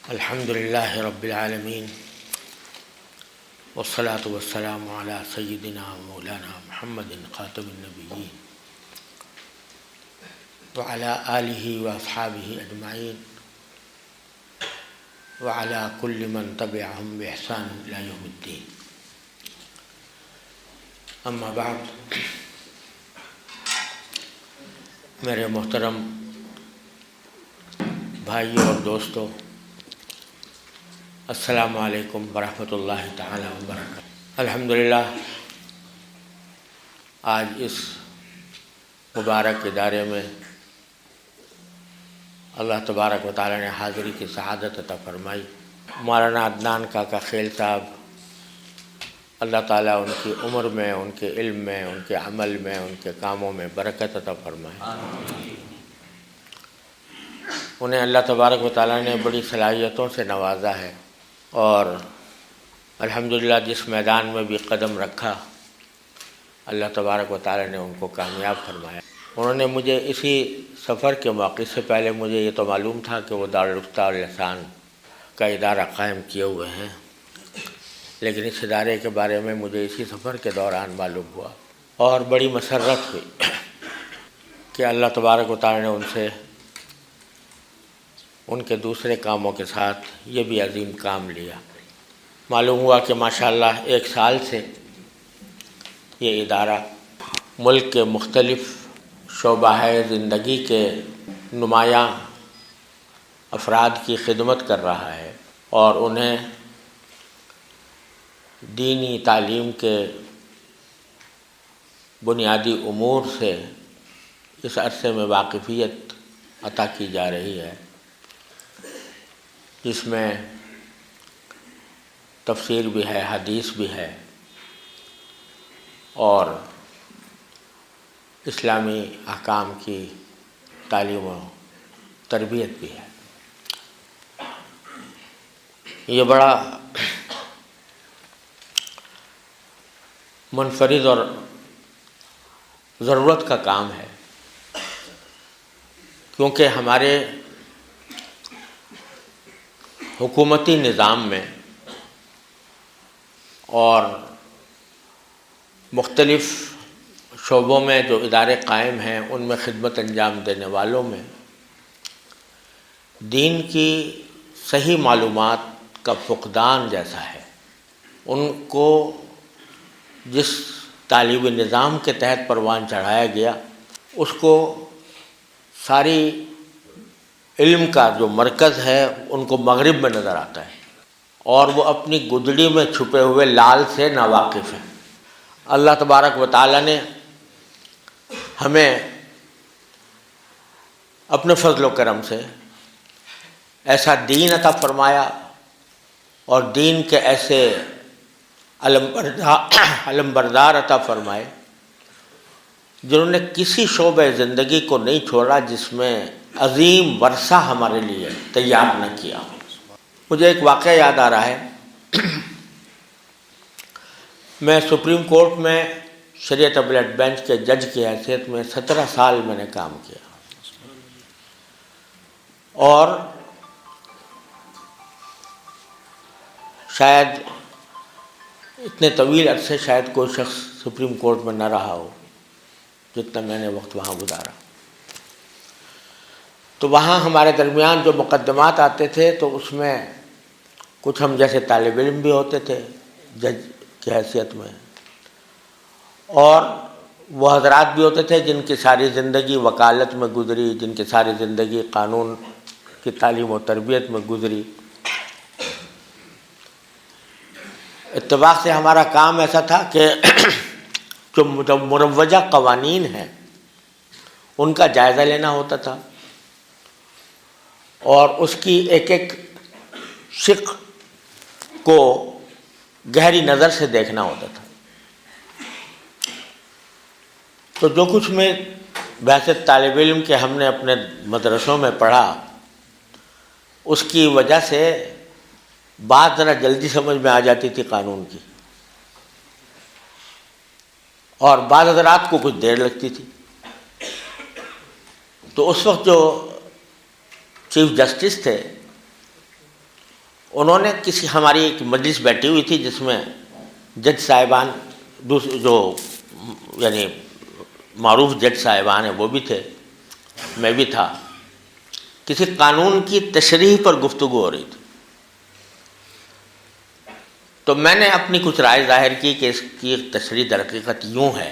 الحمد للہ رب العالمین والصلاة والسلام علی سیدنا مولانا محمد خاتم النبیین وعلی آلہ واصحابہ اجمعین وعلی کل من تبعہم بإحسان الی یوم الدین. اما بعد، میرے محترم بھائیوں اور دوستوں، السلام علیکم ورحمۃ اللہ تعالی وبرکاتہ. الحمدللہ آج اس مبارک ادارے میں اللہ تبارک و تعالی نے حاضری کی سعادت عطا فرمائی. مولانا عدنان کاکا خیل صاحب، اللہ تعالیٰ ان کی عمر میں، ان کے علم میں، ان کے عمل میں، ان کے کاموں میں برکت عطا فرمائے. انہیں اللہ تبارک و تعالیٰ نے بڑی صلاحیتوں سے نوازا ہے اور الحمدللہ جس میدان میں بھی قدم رکھا اللہ تبارک و تعالیٰ نے ان کو کامیاب فرمایا. انہوں نے مجھے اسی سفر کے موقع سے پہلے مجھے یہ تو معلوم تھا کہ وہ دارالفتہ واللسان کا ادارہ قائم کیے ہوئے ہیں، لیکن اس ادارے کے بارے میں مجھے اسی سفر کے دوران معلوم ہوا اور بڑی مسرت ہوئی کہ اللہ تبارک و تعالیٰ نے ان سے ان کے دوسرے کاموں کے ساتھ یہ بھی عظیم کام لیا. معلوم ہوا کہ ماشاءاللہ 1 سال سے یہ ادارہ ملک کے مختلف شعبہ زندگی کے نمایاں افراد کی خدمت کر رہا ہے اور انہیں دینی تعلیم کے بنیادی امور سے اس عرصے میں واقفیت عطا کی جا رہی ہے، جس میں تفسیر بھی ہے، حدیث بھی ہے اور اسلامی احکام کی تعلیم و تربیت بھی ہے. یہ بڑا منفرد اور ضرورت کا کام ہے، کیونکہ ہمارے حکومتی نظام میں اور مختلف شعبوں میں جو ادارے قائم ہیں ان میں خدمت انجام دینے والوں میں دین کی صحیح معلومات کا فقدان جیسا ہے. ان کو جس تعلیمی نظام کے تحت پروان چڑھایا گیا اس کو ساری علم کا جو مرکز ہے ان کو مغرب میں نظر آتا ہے اور وہ اپنی گدڑی میں چھپے ہوئے لال سے ناواقف ہیں. اللہ تبارک و تعالیٰ نے ہمیں اپنے فضل و کرم سے ایسا دین عطا فرمایا اور دین کے ایسے علم بردار عطا فرمائے جنہوں نے کسی شعبہ زندگی کو نہیں چھوڑا جس میں عظیم ورثہ ہمارے لیے تیار نہ کیا. مجھے ایک واقعہ یاد آ رہا ہے. میں سپریم کورٹ میں شریعت اپیلیٹ بینچ کے جج کی حیثیت میں 17 سال میں نے کام کیا اور شاید اتنے طویل عرصے شاید کوئی شخص سپریم کورٹ میں نہ رہا ہو جتنا میں نے وقت وہاں گزارا. تو وہاں ہمارے درمیان جو مقدمات آتے تھے تو اس میں کچھ ہم جیسے طالب علم بھی ہوتے تھے جج کی حیثیت میں، اور وہ حضرات بھی ہوتے تھے جن کی ساری زندگی وکالت میں گزری، جن کی ساری زندگی قانون کی تعلیم و تربیت میں گزری. اتفاق سے ہمارا کام ایسا تھا کہ جو مروجہ قوانین ہیں ان کا جائزہ لینا ہوتا تھا اور اس کی ایک ایک شق کو گہری نظر سے دیکھنا ہوتا تھا. تو جو کچھ میں بحث طالب علم کے ہم نے اپنے مدرسوں میں پڑھا اس کی وجہ سے بات ذرا جلدی سمجھ میں آ جاتی تھی قانون کی اور بعض حضرات کو کچھ دیر لگتی تھی. تو اس وقت جو چیف جسٹس تھے انہوں نے کسی ہماری ایک مجلس بیٹھی ہوئی تھی جس میں جج صاحبان جو یعنی معروف جج صاحبان ہیں وہ بھی تھے، میں بھی تھا، کسی قانون کی تشریح پر گفتگو ہو رہی تھی، تو میں نے اپنی کچھ رائے ظاہر کی کہ اس کی تشریح در حقیقت یوں ہے،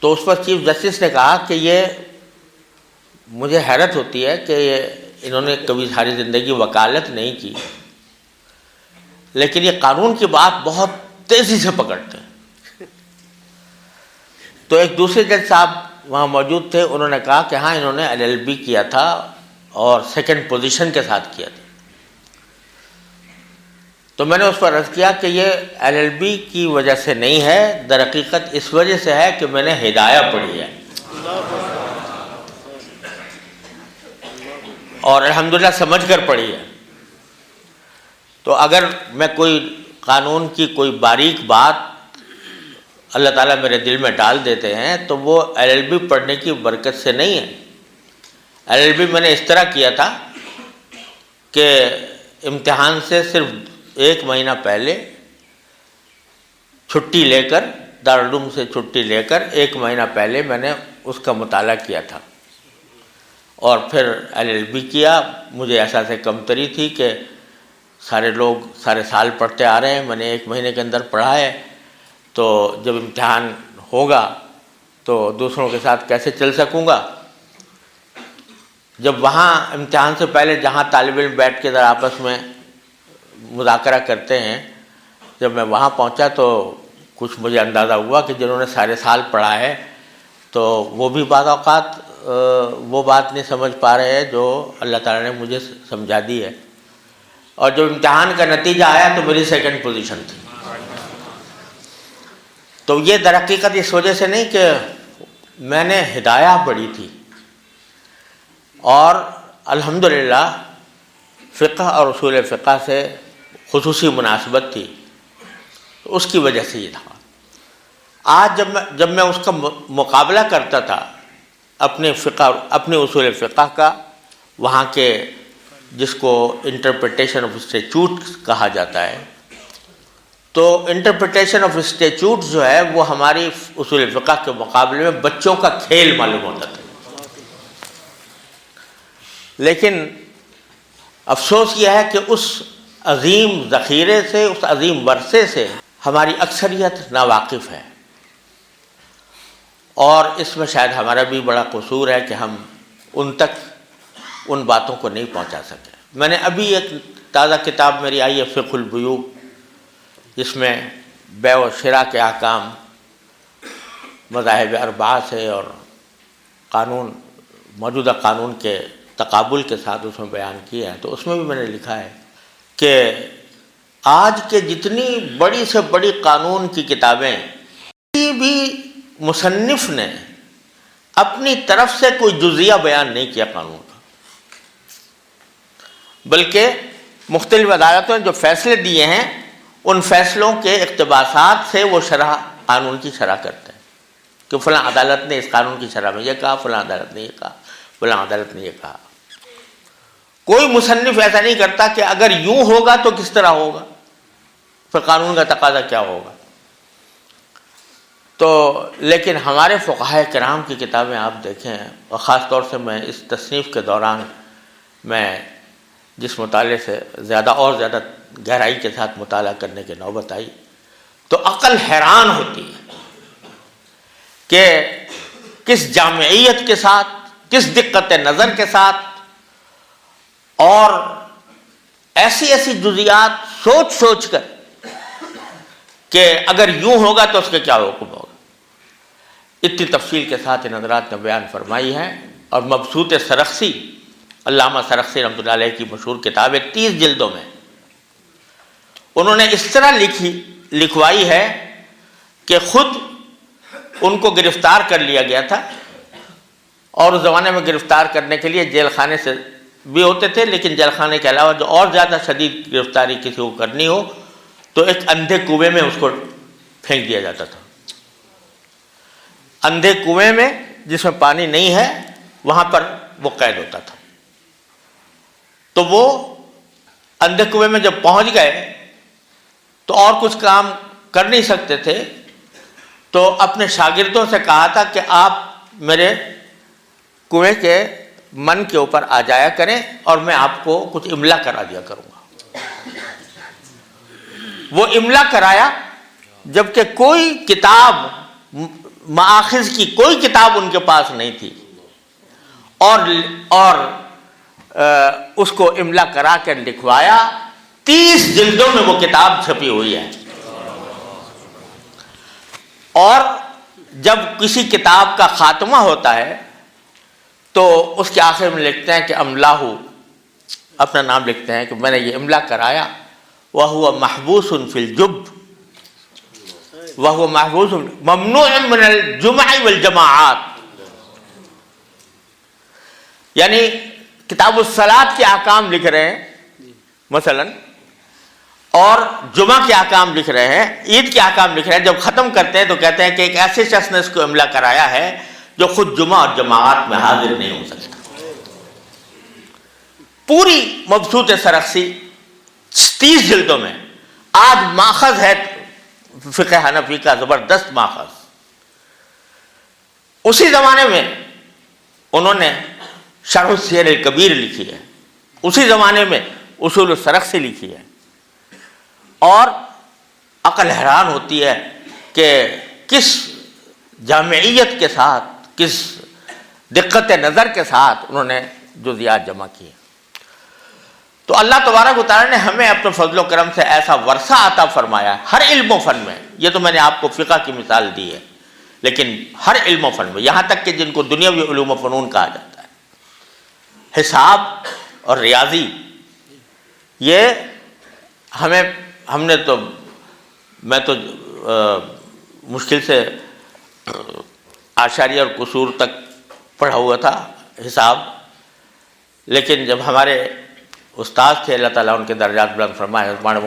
تو اس پر چیف جسٹس نے کہا کہ یہ مجھے حیرت ہوتی ہے کہ انہوں نے کبھی ساری زندگی وکالت نہیں کی، لیکن یہ قانون کی بات بہت تیزی سے پکڑتے ہیں۔ تو ایک دوسرے جج صاحب وہاں موجود تھے، انہوں نے کہا کہ ہاں انہوں نے LLB کیا تھا اور سیکنڈ پوزیشن کے ساتھ کیا تھا۔ تو میں نے اس پر عرض کیا کہ یہ LLB کی وجہ سے نہیں ہے، در حقیقت اس وجہ سے ہے کہ میں نے ہدایہ پڑھی ہے اور الحمدللہ سمجھ کر پڑھی ہے۔ تو اگر میں کوئی قانون کی کوئی باریک بات اللہ تعالیٰ میرے دل میں ڈال دیتے ہیں تو وہ LLB پڑھنے کی برکت سے نہیں ہے۔ LLB میں نے اس طرح کیا تھا کہ امتحان سے صرف 1 مہینہ پہلے چھٹی لے کر، دارالعلوم سے چھٹی لے کر 1 مہینہ پہلے میں نے اس کا مطالعہ کیا تھا اور پھر LLB کیا۔ مجھے احساس کمتری تھی کہ سارے لوگ سارے سال پڑھتے آ رہے ہیں، میں نے 1 مہینے کے اندر پڑھا ہے، تو جب امتحان ہوگا تو دوسروں کے ساتھ کیسے چل سکوں گا۔ جب وہاں امتحان سے پہلے جہاں طالب علم بیٹھ کے ذرا آپس میں مذاکرہ کرتے ہیں، جب میں وہاں پہنچا تو کچھ مجھے اندازہ ہوا کہ جنہوں نے سارے سال پڑھا ہے تو وہ بھی بعض اوقات وہ بات نہیں سمجھ پا رہے ہیں جو اللہ تعالیٰ نے مجھے سمجھا دی ہے۔ اور جب امتحان کا نتیجہ آیا تو میری سیکنڈ پوزیشن تھی۔ تو یہ در حقیقت اس وجہ سے نہیں کہ میں نے ہدایہ پڑھی تھی اور الحمدللہ فقہ اور اصول فقہ سے خصوصی مناسبت تھی، تو اس کی وجہ سے یہ تھا۔ آج جب میں اس کا مقابلہ کرتا تھا اپنے اصول فقہ کا، وہاں کے جس کو انٹرپریٹیشن آف اسٹیچوٹ کہا جاتا ہے، تو انٹرپریٹیشن آف اسٹیچوٹ جو ہے وہ ہماری اصول فقہ کے مقابلے میں بچوں کا کھیل معلوم ہوتا تھا۔ لیکن افسوس یہ ہے کہ اس عظیم ذخیرے سے، اس عظیم ورثے سے ہماری اکثریت ناواقف ہے، اور اس میں شاید ہمارا بھی بڑا قصور ہے کہ ہم ان تک ان باتوں کو نہیں پہنچا سکے۔ میں نے ابھی ایک تازہ کتاب میری آئی ہے فقہ البیوع، جس میں بیع و شراء کے احکام مذاہب اربعہ سے اور قانون، موجودہ قانون کے تقابل کے ساتھ اس میں بیان کیا ہے، تو اس میں بھی میں نے لکھا ہے کہ آج کے جتنی بڑی سے بڑی قانون کی کتابیں، کسی بھی مصنف نے اپنی طرف سے کوئی جزیہ بیان نہیں کیا قانون کا، بلکہ مختلف عدالتوں نے جو فیصلے دیے ہیں ان فیصلوں کے اقتباسات سے وہ شرح قانون کی شرح کرتے ہیں کہ فلاں عدالت نے اس قانون کی شرح میں یہ کہا، فلاں عدالت نے یہ کہا، فلاں عدالت نے یہ کہا۔ کوئی مصنف ایسا نہیں کرتا کہ اگر یوں ہوگا تو کس طرح ہوگا، پھر قانون کا تقاضا کیا ہوگا۔ تو لیکن ہمارے فقہائے کرام کی کتابیں آپ دیکھیں، اور خاص طور سے میں اس تصنیف کے دوران میں جس مطالعے سے زیادہ اور زیادہ گہرائی کے ساتھ مطالعہ کرنے کی نوبت آئی، تو عقل حیران ہوتی ہے کہ کس جامعیت کے ساتھ، کس دقت نظر کے ساتھ، اور ایسی ایسی جزیات سوچ سوچ کر کہ اگر یوں ہوگا تو اس کے کیا حکم ہوگا، اتنی تفصیل کے ساتھ ان حضرات نے بیان فرمائی ہے۔ اور مبسوط سرخسی، علامہ سرخسی رحمۃ اللہ علیہ کی مشہور کتاب ہے، 30 جلدوں میں انہوں نے اس طرح لکھوائی ہے کہ خود ان کو گرفتار کر لیا گیا تھا، اور اس زمانے میں گرفتار کرنے کے لیے جیل خانے سے بھی ہوتے تھے، لیکن جیل خانے کے علاوہ جو اور زیادہ شدید گرفتاری کسی کو کرنی ہو تو ایک اندھے کنویں میں اس کو پھینک دیا جاتا تھا۔ اندھے کنویں میں جس میں پانی نہیں ہے وہاں پر وہ قید ہوتا تھا۔ تو وہ اندھے کنویں میں جب پہنچ گئے تو اور کچھ کام کر نہیں سکتے تھے، تو اپنے شاگردوں سے کہا تھا کہ آپ میرے کنویں کے من کے اوپر آ جایا کریں اور میں آپ کو کچھ املا کرا دیا کروں گا۔ وہ املا کرایا، جبکہ کوئی کتاب، مآخذ کی کوئی کتاب ان کے پاس نہیں تھی، اور اس کو املا کرا کر لکھوایا۔ 30 جلدوں میں وہ کتاب چھپی ہوئی ہے۔ اور جب کسی کتاب کا خاتمہ ہوتا ہے تو اس کے آخر میں لکھتے ہیں کہ املاہ، اپنا نام لکھتے ہیں کہ میں نے یہ املا کرایا۔ وَهُوَ مَحْبُوسٌ فِي الْجُبِّ وَهُوَ مَحْبُوسٌ مَمْنُوعٌ مِنَ الْجُمَعِ وَالْجَمَاعَاتِ، یعنی کتاب الصلاۃ کے احکام لکھ رہے ہیں مثلا، اور جمعہ کے احکام لکھ رہے ہیں، عید کے احکام لکھ رہے ہیں۔ جب ختم کرتے ہیں تو کہتے ہیں کہ ایک ایسے شخص نے اس کو املا کرایا ہے جو خود جمعہ اور جماعت میں حاضر نہیں ہو سکتا۔ پوری مبسوط سرخسی 30 جلدوں میں۔ آج ماخذ ہے فقہ حنفی کا زبردست ماخذ، اسی زمانے میں انہوں نے شرح السیر الکبیر لکھی ہے، اسی زمانے میں اصول السرخسی لکھی ہے، اور عقل حیران ہوتی ہے کہ کس جامعیت کے ساتھ، کس دقت نظر کے ساتھ انہوں نے جزیات جمع کیے۔ تو اللہ تبارک و تعالیٰ نے ہمیں اپنے فضل و کرم سے ایسا ورثہ عطا فرمایا ہے ہر علم و فن میں۔ یہ تو میں نے آپ کو فقہ کی مثال دی ہے، لیکن ہر علم و فن میں، یہاں تک کہ جن کو دنیاوی علوم و فنون کہا جاتا ہے، حساب اور ریاضی، یہ ہم نے تو، میں تو مشکل سے اعشاریہ اور قصور تک پڑھا ہوا تھا حساب، لیکن جب ہمارے استاد تھے، اللہ تعالیٰ ان کے درجات بلند فرمائے، ہمارے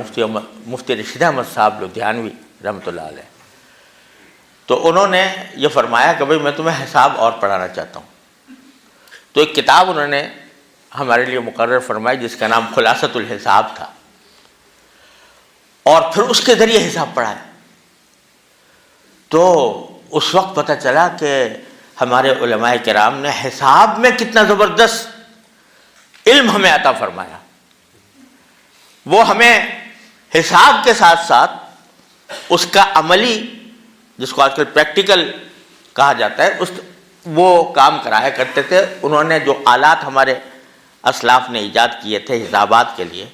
مفتی رشید احمد صاحب لدھیانوی رحمۃ اللہ علیہ، تو انہوں نے یہ فرمایا کہ بھئی میں تمہیں حساب اور پڑھانا چاہتا ہوں۔ تو ایک کتاب انہوں نے ہمارے لیے مقرر فرمائی جس کا نام خلاصۃ الحساب تھا، اور پھر اس کے ذریعے حساب پڑھایا۔ تو اس وقت پتہ چلا کہ ہمارے علماء کرام نے حساب میں کتنا زبردست علم ہمیں عطا فرمایا۔ وہ ہمیں حساب کے ساتھ ساتھ اس کا عملی، جس کو آج کل پریکٹیکل کہا جاتا ہے، وہ کام کرایا کرتے تھے۔ انہوں نے جو آلات ہمارے اسلاف نے ایجاد کیے تھے حسابات کے لیے،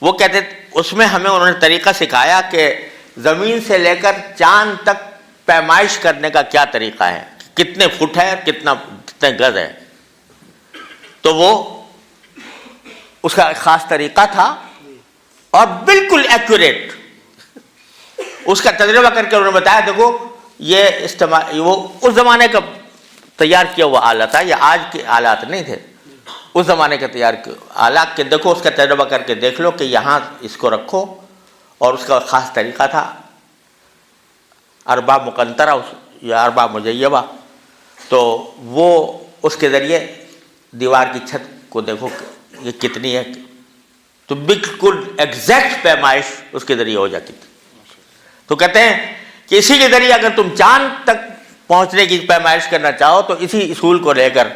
وہ کہتے تھے، اس میں ہمیں انہوں نے طریقہ سکھایا کہ زمین سے لے کر چاند تک پیمائش کرنے کا کیا طریقہ ہے، کتنے فٹ ہے، کتنے گز ہے۔ تو وہ اس کا ایک خاص طریقہ تھا اور بالکل ایکوریٹ۔ اس کا تجربہ کر کے انہوں نے بتایا، دیکھو یہ وہ اس زمانے کا تیار کیا ہوا آلہ تھا، یہ آج کے آلات نہیں تھے، اس زمانے کا تیار کیا آلات کے، دیکھو اس کا تجربہ کر کے دیکھ لو کہ یہاں اس کو رکھو، اور اس کا خاص طریقہ تھا اربع مقنطرہ یا اربع مجیبہ۔ تو وہ اس کے ذریعے دیوار کی چھت کو دیکھو یہ کتنی ہے، تو بالکل ایگزیکٹ پیمائش اس کے ذریعے ہو جاتی تھی۔ تو کہتے ہیں کہ اسی کے ذریعے اگر تم چاند تک پہنچنے کی پیمائش کرنا چاہو تو اسی اصول کو لے کر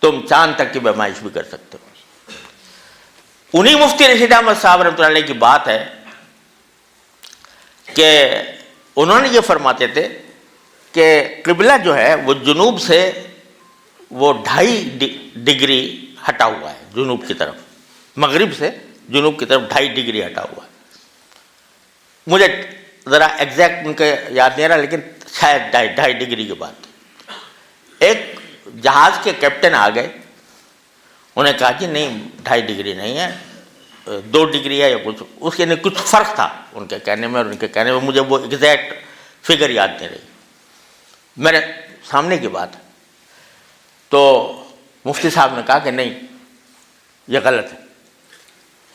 تم چاند تک کی پیمائش بھی کر سکتے ہو۔ انہی مفتی رشید احمد صاحب رحمۃ اللہ علیہ کی بات ہے کہ انہوں نے یہ فرماتے تھے کہ قبلہ جو ہے وہ جنوب سے وہ 2.5 ڈگری ہٹا ہوا ہے، جنوب کی طرف، مغرب سے جنوب کی طرف 2.5 ڈگری ہٹا ہوا ہے۔ مجھے ذرا ایگزیکٹ ان کا یاد نہیں رہا، لیکن شاید 2.5 ڈگری کی بات۔ ایک جہاز کے کیپٹن آ گئے، انہوں نے کہا کہ نہیں 2.5 ڈگری نہیں ہے، 2 ڈگری ہے یا کچھ، اس کے کچھ فرق تھا ان کے کہنے میں اور ان کے کہنے میں، مجھے وہ ایگزیکٹ فگر یاد نہیں رہی، میرے سامنے کی بات ہے۔ تو مفتی صاحب نے کہا کہ نہیں یہ غلط ہے،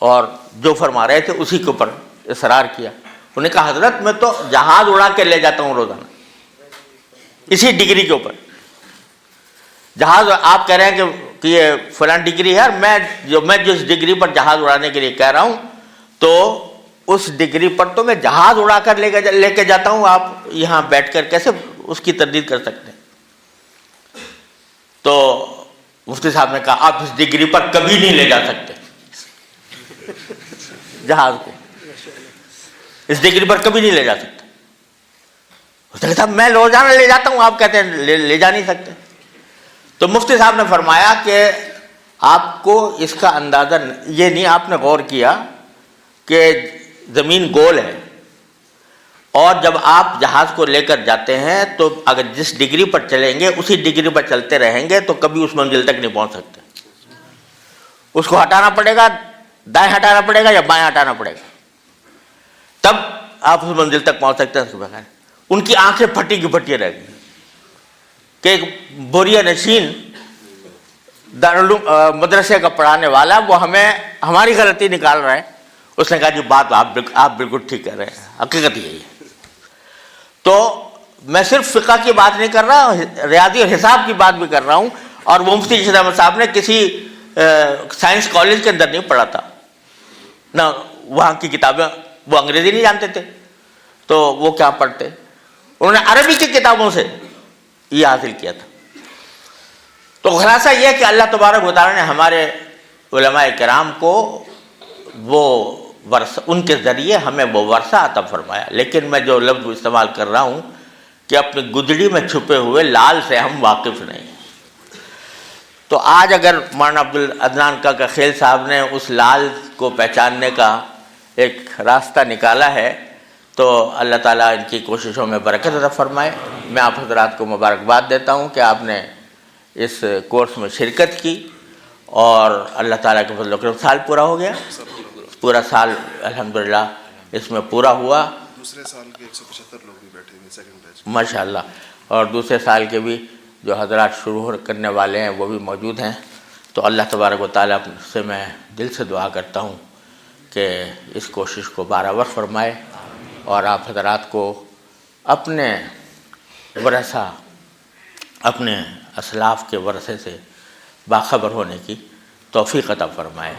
اور جو فرما رہے تھے اسی کے اوپر اصرار کیا۔ انہوں نے کہا حضرت میں تو جہاز اڑا کے لے جاتا ہوں روزانہ اسی ڈگری کے اوپر، جہاز آپ کہہ رہے ہیں کہ کہ یہ فلاں ڈگری ہے، اور میں جس ڈگری پر جہاز اڑانے کے لیے کہہ رہا ہوں تو اس ڈگری پر تو میں جہاز اڑا کر لے کے جاتا ہوں، آپ یہاں بیٹھ کر کیسے اس کی تردید کر سکتے ہیں؟ تو مفتی صاحب نے کہا آپ اس ڈگری پر کبھی نہیں لے جا سکتے جہاز کو، اس ڈگری پر کبھی نہیں لے جا سکتے۔ اس نے کہا صاحب میں روزانہ لے جاتا ہوں، آپ کہتے ہیں لے جا نہیں سکتے۔ تو مفتی صاحب نے فرمایا کہ آپ کو اس کا اندازہ یہ نہیں، آپ نے غور کیا کہ زمین گول ہے، اور جب آپ جہاز کو لے کر جاتے ہیں تو اگر جس ڈگری پر چلیں گے اسی ڈگری پر چلتے رہیں گے تو کبھی اس منزل تک نہیں پہنچ سکتے، اس کو ہٹانا پڑے گا، دائیں ہٹانا پڑے گا یا بائیں ہٹانا پڑے گا، تب آپ اس منزل تک پہنچ سکتے ہیں اس کے بغیر۔ ان کی آنکھیں پھٹی کی پھٹی رہ گئی کہ ایک بوریا نشین دارالعلوم مدرسے کا پڑھانے والا وہ ہمیں ہماری غلطی نکال رہا ہے۔ اس نے کہا جی بات آپ بالکل ٹھیک کہہ رہے ہیں، حقیقت یہی ہے۔ تو میں صرف فقہ کی بات نہیں کر رہا، ریاضی اور حساب کی بات بھی کر رہا ہوں، اور وہ مفتی رشید احمد صاحب نے کسی سائنس کالج کے اندر نہیں پڑھا تھا، نہ وہاں کی کتابیں، وہ انگریزی نہیں جانتے تھے تو وہ کیا پڑھتے، انہوں نے عربی کی کتابوں سے یہ حاصل کیا تھا۔ تو خلاصہ یہ ہے کہ اللہ تبارک و تعالیٰ نے ہمارے علماء کرام کو وہ ورثہ، ان کے ذریعے ہمیں وہ ورثہ عطا فرمایا۔ لیکن میں جو لفظ استعمال کر رہا ہوں کہ اپنی گدڑی میں چھپے ہوئے لال سے ہم واقف نہیں۔ تو آج اگر مولانا عبدالعدنان کاکا خیل صاحب نے اس لال کو پہچاننے کا ایک راستہ نکالا ہے تو اللہ تعالیٰ ان کی کوششوں میں برکت عطا فرمائے۔ میں آپ حضرات کو مبارکباد دیتا ہوں کہ آپ نے اس کورس میں شرکت کی، اور اللہ تعالیٰ کے فضل و کرم سال پورا ہو گیا، پورا سال الحمدللہ اس میں پورا ہوا۔ دوسرے سال کے 175 لوگ بھی بیٹھے ہوئے سیکنڈ بیچ، ماشاءاللہ، اور دوسرے سال کے بھی جو حضرات شروع کرنے والے ہیں وہ بھی موجود ہیں۔ تو اللہ تبارک و تعالیٰ سے میں دل سے دعا کرتا ہوں کہ اس کوشش کو بارآور فرمائے، اور آپ حضرات کو اپنے ورثہ، اپنے اسلاف کے ورثے سے باخبر ہونے کی توفیق عطا فرمائے۔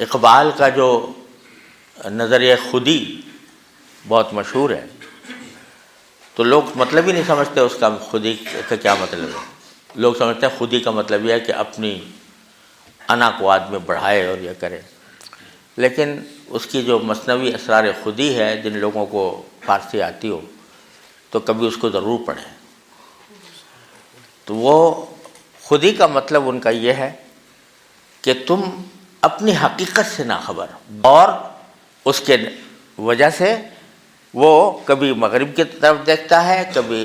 اقبال کا جو نظریہ خودی بہت مشہور ہے، تو لوگ مطلب ہی نہیں سمجھتے اس کا، خودی کا کیا مطلب ہے۔ لوگ سمجھتے ہیں خودی کا مطلب یہ ہے کہ اپنی انا کو آدمی بڑھائے اور یہ کرے، لیکن اس کی جو مثنوی اسرار خودی ہے، جن لوگوں کو فارسی آتی ہو تو کبھی اس کو ضرور پڑھیں۔ تو وہ خودی کا مطلب ان کا یہ ہے کہ تم اپنی حقیقت سے ناخبر، اور اس کے وجہ سے وہ کبھی مغرب کی طرف دیکھتا ہے، کبھی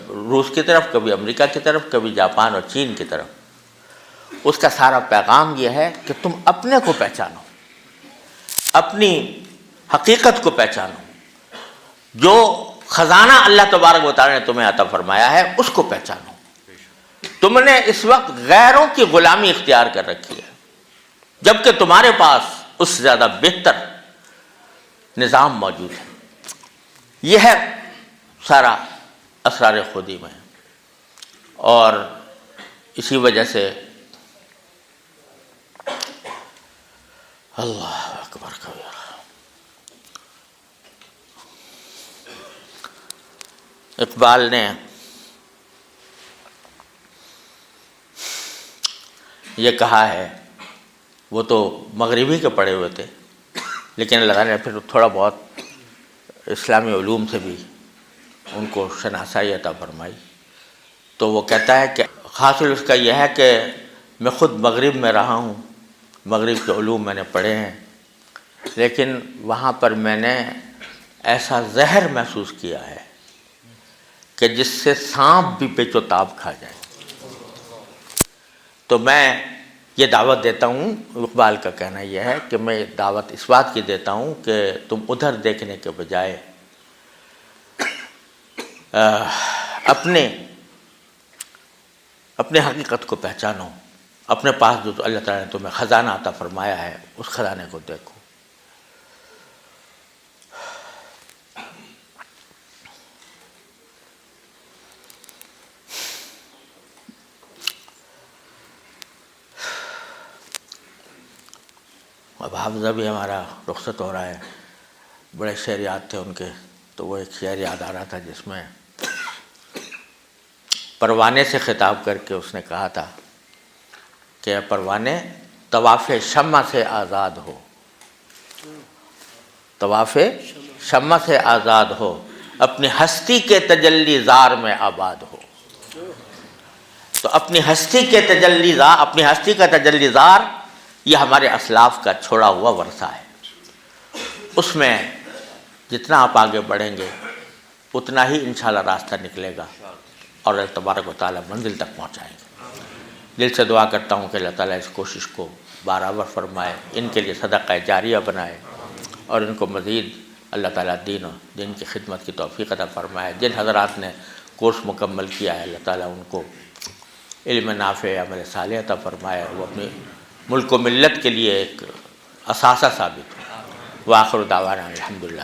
روس کی طرف، کبھی امریکہ کی طرف، کبھی جاپان اور چین کی طرف۔ اس کا سارا پیغام یہ ہے کہ تم اپنے کو پہچانو، اپنی حقیقت کو پہچانو، جو خزانہ اللہ تبارک و تعالیٰ نے تمہیں عطا فرمایا ہے اس کو پہچانو۔ تم نے اس وقت غیروں کی غلامی اختیار کر رکھی ہے، جبکہ تمہارے پاس اس سے زیادہ بہتر نظام موجود ہے۔ یہ ہے سارا اسرار خودی میں، اور اسی وجہ سے اللہ اکبر کبیرہ۔ اقبال نے یہ کہا ہے، وہ تو مغربی کے پڑھے ہوئے تھے، لیکن اللہ تعالیٰ نے پھر تھوڑا بہت اسلامی علوم سے بھی ان کو شناسائی عطا فرمائی۔ تو وہ کہتا ہے کہ حاصل اس کا یہ ہے کہ میں خود مغرب میں رہا ہوں، مغرب کے علوم میں نے پڑھے ہیں، لیکن وہاں پر میں نے ایسا زہر محسوس کیا ہے کہ جس سے سانپ بھی پیچ و تاب کھا جائے۔ تو میں یہ دعوت دیتا ہوں، اقبال کا کہنا یہ ہے کہ میں دعوت اس بات کی دیتا ہوں کہ تم ادھر دیکھنے کے بجائے اپنے حقیقت کو پہچانو، اپنے پاس جو اللہ تعالیٰ نے تمہیں خزانہ عطا فرمایا ہے اس خزانے کو دیکھو۔ اب حافظہ بھی ہمارا رخصت ہو رہا ہے، بڑے شعر یاد تھے ان کے، تو وہ ایک شعر یاد آ رہا تھا جس میں پروانے سے خطاب کر کے اس نے کہا تھا کہ پروانے طواف شمع سے آزاد ہو، طواف شمع سے آزاد ہو، اپنی ہستی کے تجلی زار میں آباد ہو۔ تو اپنی ہستی کے تجلی زار، اپنی ہستی کا تجلی زار یہ ہمارے اسلاف کا چھوڑا ہوا ورثہ ہے، اس میں جتنا آپ آگے بڑھیں گے اتنا ہی انشاءاللہ راستہ نکلے گا اور اللہ تبارک و تعالیٰ منزل تک پہنچائیں گے۔ دل سے دعا کرتا ہوں کہ اللہ تعالیٰ اس کوشش کو برابر فرمائے، ان کے لیے صدقہ جاریہ بنائے اور ان کو مزید اللہ تعالیٰ دین کی خدمت کی توفیق عطا فرمائے۔ جن حضرات نے کورس مکمل کیا ہے اللہ تعالیٰ ان کو علم نافع، عمل صالح عطا فرمائے، وہ اپنے ملک و ملت کے لیے ایک اثاثہ ثابت ہو۔ وآخر دعوانا الحمدللہ۔